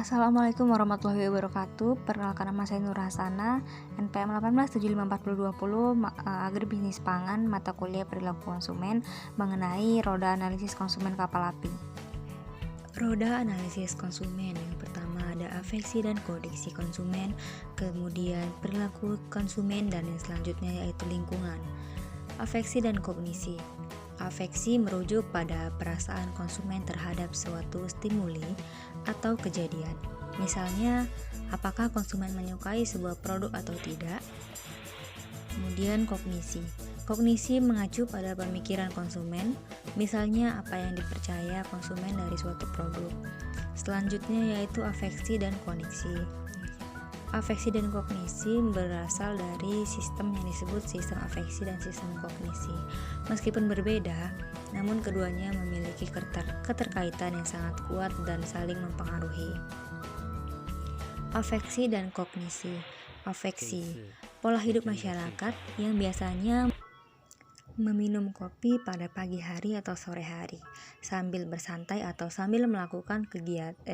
Assalamualaikum warahmatullahi wabarakatuh. Perkenalkan, nama saya Nur Hasana, NPM 18754020, Agribisnis Pangan, mata kuliah perilaku konsumen mengenai roda analisis konsumen kapal api. Roda analisis konsumen, yang pertama ada afeksi dan kodiksi konsumen, kemudian perilaku konsumen, dan yang selanjutnya yaitu lingkungan. Afeksi dan kognisi. Afeksi merujuk pada perasaan konsumen terhadap suatu stimuli atau kejadian. Misalnya, apakah konsumen menyukai sebuah produk atau tidak? Kemudian kognisi. Kognisi mengacu pada pemikiran konsumen, misalnya apa yang dipercaya konsumen dari suatu produk. Selanjutnya yaitu afeksi dan kognisi. Afeksi dan kognisi berasal dari sistem yang disebut sistem afeksi dan sistem kognisi. Meskipun berbeda, namun keduanya memiliki keterkaitan yang sangat kuat dan saling mempengaruhi. Afeksi dan kognisi. Afeksi, pola hidup masyarakat yang biasanya meminum kopi pada pagi hari atau sore hari, sambil bersantai atau sambil melakukan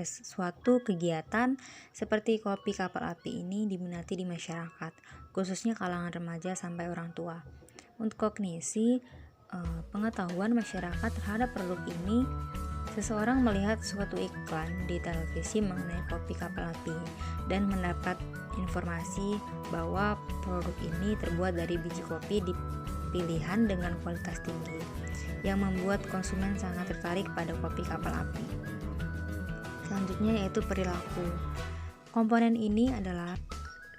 suatu kegiatan seperti kopi kapal api ini diminati di masyarakat, khususnya kalangan remaja sampai orang tua. Untuk kognisi, pengetahuan masyarakat terhadap produk ini, seseorang melihat suatu iklan di televisi mengenai kopi kapal api dan mendapat informasi bahwa produk ini terbuat dari biji kopi pilihan dengan kualitas tinggi, yang membuat konsumen sangat tertarik pada kopi kapal api. Selanjutnya yaitu perilaku. Komponen ini adalah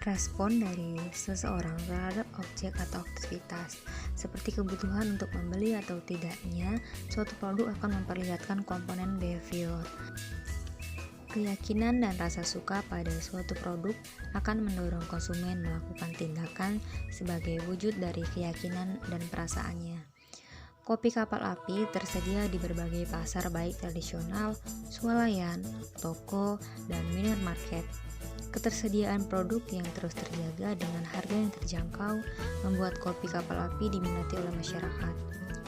respon dari seseorang terhadap objek atau aktivitas, seperti kebutuhan untuk membeli atau tidaknya suatu produk akan memperlihatkan komponen behavior. Keyakinan dan rasa suka pada suatu produk akan mendorong konsumen melakukan tindakan sebagai wujud dari keyakinan dan perasaannya. Kopi kapal api tersedia di berbagai pasar baik tradisional, swalayan, toko, dan minimarket. Ketersediaan produk yang terus terjaga dengan harga yang terjangkau membuat kopi kapal api diminati oleh masyarakat.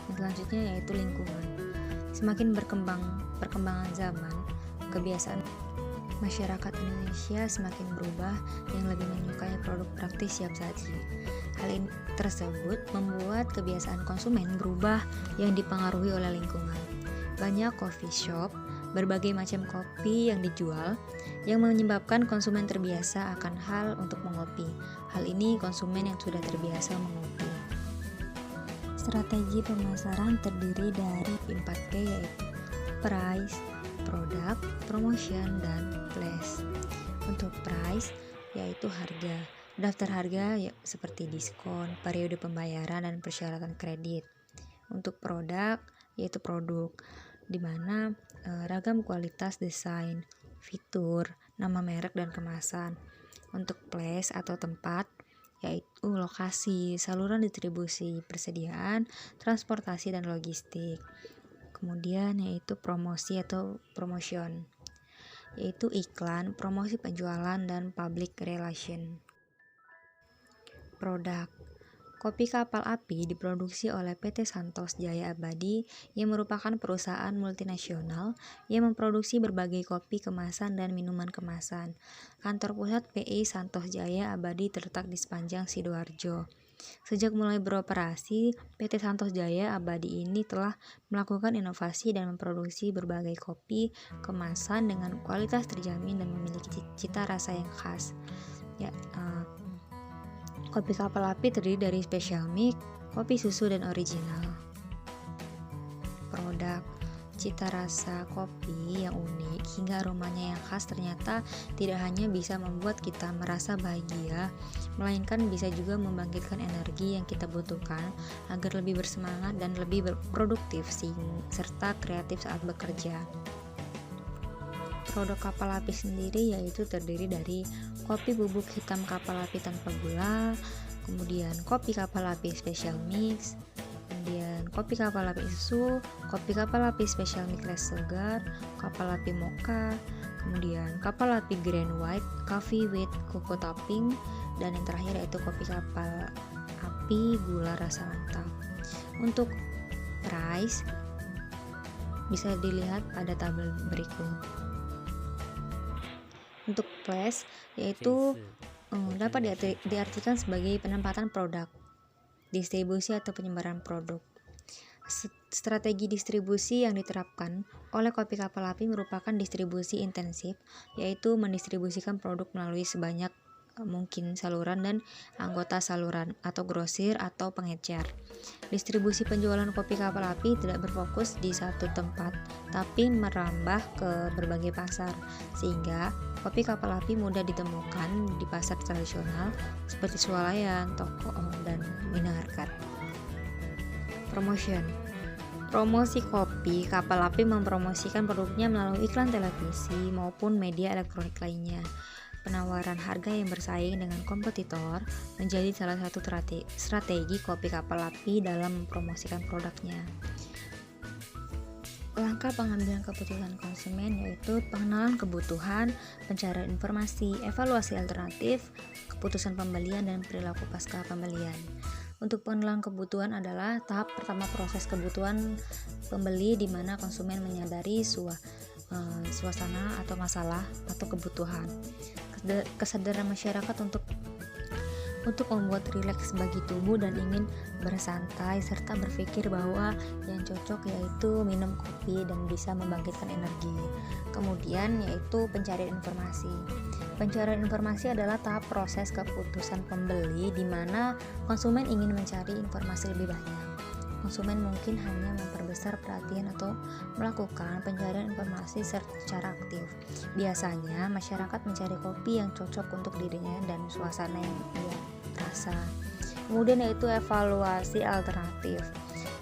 Dan selanjutnya yaitu lingkungan. Semakin perkembangan zaman, kebiasaan masyarakat Indonesia semakin berubah yang lebih menyukai produk praktis siap saji. Hal ini tersebut membuat kebiasaan konsumen berubah yang dipengaruhi oleh lingkungan. Banyak coffee shop, berbagai macam kopi yang dijual, yang menyebabkan konsumen terbiasa akan hal untuk mengopi. Hal ini konsumen yang sudah terbiasa mengopi. Strategi pemasaran terdiri dari 4P, yaitu price, produk, promotion, dan place. Untuk price yaitu harga, daftar harga seperti diskon, periode pembayaran, dan persyaratan kredit. Untuk produk yaitu produk, di mana ragam kualitas, desain, fitur, nama merek, dan kemasan. Untuk place atau tempat yaitu lokasi, saluran distribusi, persediaan, transportasi, dan logistik. Kemudian yaitu promosi atau promotion, yaitu iklan, promosi penjualan, dan public relation. Produk. Kopi kapal api diproduksi oleh PT Santos Jaya Abadi yang merupakan perusahaan multinasional yang memproduksi berbagai kopi kemasan dan minuman kemasan. Kantor pusat PI Santos Jaya Abadi terletak di Sepanjang Sidoarjo. Sejak mulai beroperasi, PT Santos Jaya Abadi ini telah melakukan inovasi dan memproduksi berbagai kopi kemasan dengan kualitas terjamin dan memiliki cita rasa yang khas. Kopi kapal api terdiri dari special mix, kopi susu, dan original. Produk. Cita rasa kopi yang unik hingga aromanya yang khas ternyata tidak hanya bisa membuat kita merasa bahagia, melainkan bisa juga membangkitkan energi yang kita butuhkan agar lebih bersemangat dan lebih produktif serta kreatif saat bekerja. Produk kapal api sendiri yaitu terdiri dari kopi bubuk hitam kapal api tanpa gula, kemudian kopi kapal api special mix, kemudian kopi kapal api susu, kopi kapal api special mix less sugar, kapal api mocha, kemudian kapal api grand white, coffee with cocoa topping, dan yang terakhir yaitu kopi kapal api gula rasa mantap. Untuk price bisa dilihat pada tabel berikut. Untuk place yaitu dapat diartikan sebagai penempatan produk, distribusi atau penyebaran produk. Strategi distribusi yang diterapkan oleh kopi kapal api merupakan distribusi intensif, yaitu mendistribusikan produk melalui sebanyak mungkin saluran dan anggota saluran atau grosir atau pengecer. Distribusi penjualan kopi kapal api tidak berfokus di satu tempat, tapi merambah ke berbagai pasar, sehingga kopi kapal api mudah ditemukan di pasar tradisional seperti swalayan, toko, dan minimarket. Promotion. Promosi kopi kapal api mempromosikan produknya melalui iklan televisi maupun media elektronik lainnya. Penawaran harga yang bersaing dengan kompetitor menjadi salah satu strategi kopi kapal api dalam mempromosikan produknya. Langkah pengambilan keputusan konsumen yaitu pengenalan kebutuhan, pencarian informasi, evaluasi alternatif, keputusan pembelian, dan perilaku pasca pembelian. Untuk pengenalan kebutuhan adalah tahap pertama proses kebutuhan pembeli, di mana konsumen menyadari suasana atau masalah atau kebutuhan. Kesadaran masyarakat untuk membuat rileks bagi tubuh dan ingin bersantai, serta berpikir bahwa yang cocok yaitu minum kopi dan bisa membangkitkan energi. Kemudian yaitu pencarian informasi. Pencarian informasi adalah tahap proses keputusan pembeli di mana konsumen ingin mencari informasi lebih banyak. Konsumen mungkin hanya memperbesar perhatian atau melakukan pencarian informasi secara aktif. Biasanya masyarakat mencari kopi yang cocok untuk dirinya dan suasana yang ia rasa. Kemudian yaitu evaluasi alternatif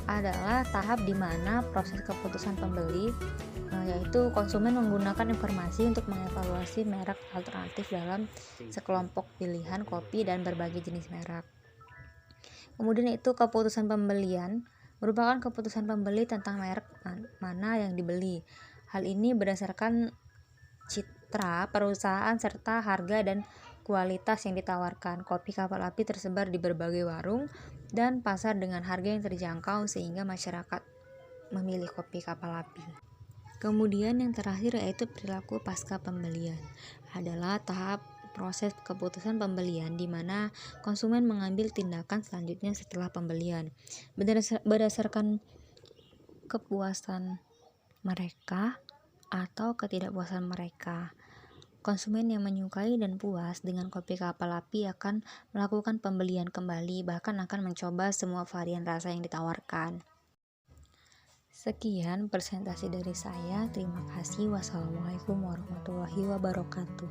adalah tahap di mana proses keputusan pembeli yaitu konsumen menggunakan informasi untuk mengevaluasi merek alternatif dalam sekelompok pilihan kopi dan berbagai jenis merek. Kemudian itu keputusan pembelian merupakan keputusan pembeli tentang merek mana yang dibeli. Hal ini berdasarkan citra perusahaan serta harga dan kualitas yang ditawarkan. Kopi kapal api tersebar di berbagai warung dan pasar dengan harga yang terjangkau sehingga masyarakat memilih kopi kapal api. Kemudian yang terakhir yaitu perilaku pasca pembelian adalah tahap proses keputusan pembelian di mana konsumen mengambil tindakan selanjutnya setelah pembelian. Berdasarkan kepuasan mereka atau ketidakpuasan mereka. Konsumen yang menyukai dan puas dengan kopi kapal api akan melakukan pembelian kembali, bahkan akan mencoba semua varian rasa yang ditawarkan. Sekian presentasi dari saya. Terima kasih. Wassalamualaikum warahmatullahi wabarakatuh.